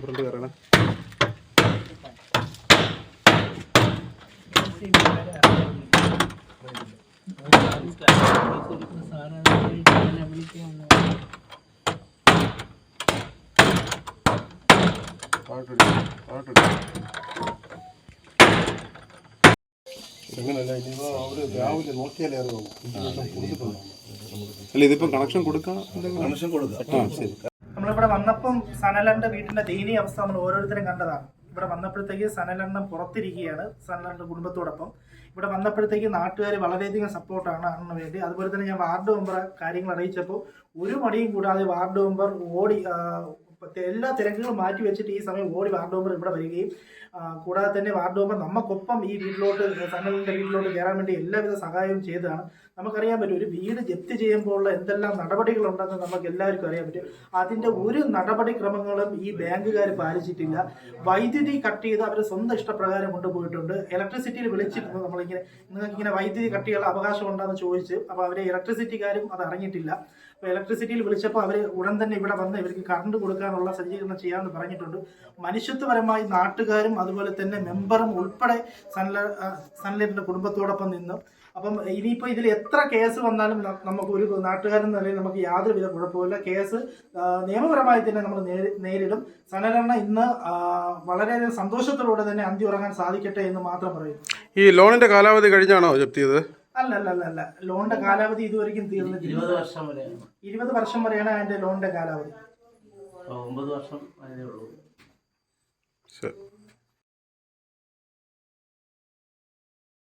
Front കയറണേ. അല്ല ഇതിപ്പം connection കൊടുക്കാം. ശരി. നമ്മളിവിടെ വന്നപ്പം സനലന്റെ വീട്ടിന്റെ ദയനീയ അവസ്ഥ നമ്മൾ ഓരോരുത്തരും കണ്ടതാണ്. ഇവിടെ വന്നപ്പോഴത്തേക്ക് സനലണ്ണൻ പുറത്തിരിക്കുകയാണ് സനലന്റെ കുടുംബത്തോടൊപ്പം. ഇവിടെ വന്നപ്പോഴത്തേക്ക് നാട്ടുകാർ വളരെയധികം സപ്പോർട്ടാണ് അണ്ണന് വേണ്ടി. അതുപോലെ തന്നെ ഞാൻ വാർഡ് മെമ്പറെ കാര്യങ്ങൾ അറിയിച്ചപ്പോൾ ഒരു മടിയും കൂടാതെ വാർഡ് മെമ്പർ ഓടി എല്ലാ തിരക്കുകളും മാറ്റി വെച്ചിട്ട് ഈ സമയം ഓടി വാർഡ് മെമ്പർ ഇവിടെ വരികയും കൂടാതെ തന്നെ വാർഡ് മെമ്പർ നമുക്കൊപ്പം ഈ വീട്ടിലോട്ട് സനലിന്റെ വീട്ടിലോട്ട് കയറാൻ വേണ്ടി എല്ലാവിധ സഹായവും ചെയ്തതാണ്. നമുക്കറിയാൻ പറ്റും ഒരു വീട് ജപ്തി ചെയ്യുമ്പോഴുള്ള എന്തെല്ലാം നടപടികളുണ്ടെന്ന് നമുക്ക് എല്ലാവർക്കും അറിയാൻ പറ്റും. അതിൻ്റെ ഒരു നടപടിക്രമങ്ങളും ഈ ബാങ്കുകാർ പാലിച്ചിട്ടില്ല. വൈദ്യുതി കട്ട് ചെയ്ത് അവർ സ്വന്തം ഇഷ്ടപ്രകാരം കൊണ്ടുപോയിട്ടുണ്ട്. ഇലക്ട്രിസിറ്റിയിൽ വിളിച്ചിരുന്നു നമ്മളിങ്ങനെ നിങ്ങൾക്കിങ്ങനെ വൈദ്യുതി കട്ട് ചെയ്യാനുള്ള അവകാശം ഉണ്ടെന്ന് ചോദിച്ച്. അപ്പോൾ അവരെ ഇലക്ട്രിസിറ്റിക്കാരും അത് അറിഞ്ഞിട്ടില്ല. അപ്പോൾ ഇലക്ട്രിസിറ്റിയിൽ വിളിച്ചപ്പോൾ അവർ ഉടൻ തന്നെ ഇവിടെ വന്ന് ഇവർക്ക് കറണ്ട് കൊടുക്കാനുള്ള സജ്ജീകരണം ചെയ്യാമെന്ന് പറഞ്ഞിട്ടുണ്ട്. മനുഷ്യത്വപരമായി നാട്ടുകാരും അതുപോലെ തന്നെ മെമ്പറും ഉൾപ്പെടെ സനലിന്റെ കുടുംബത്തോടൊപ്പം നിന്നു. അപ്പം ഇനിയിപ്പോൾ ഇതിൽ എത്ര കേസ് വന്നാലും നമുക്ക് ഒരു നാട്ടുകാരെന്ന നിലയിൽ നമുക്ക് യാതൊരുവിധ കുഴപ്പമില്ല. കേസ് നിയമപരമായി തന്നെ നമ്മൾ നേരിടും. സനലണ്ണ ഇന്ന് വളരെയധികം സന്തോഷത്തോടെ തന്നെ അന്തി ഉറങ്ങാൻ സാധിക്കട്ടെ എന്ന് മാത്രം പറയും. ഈ ലോണിന്റെ കാലാവധി കഴിഞ്ഞാണോ ജപ്തി ചെയ്തത്? അല്ല ലോണിന്റെ കാലാവധി ഇതുവരെയും തീർന്നിട്ടില്ല. 20 വർഷം വരെയാണ് അതിന്റെ ലോണിന്റെ കാലാവധി. 9 വർഷം അതിനേ ഉള്ളൂ. ശരി.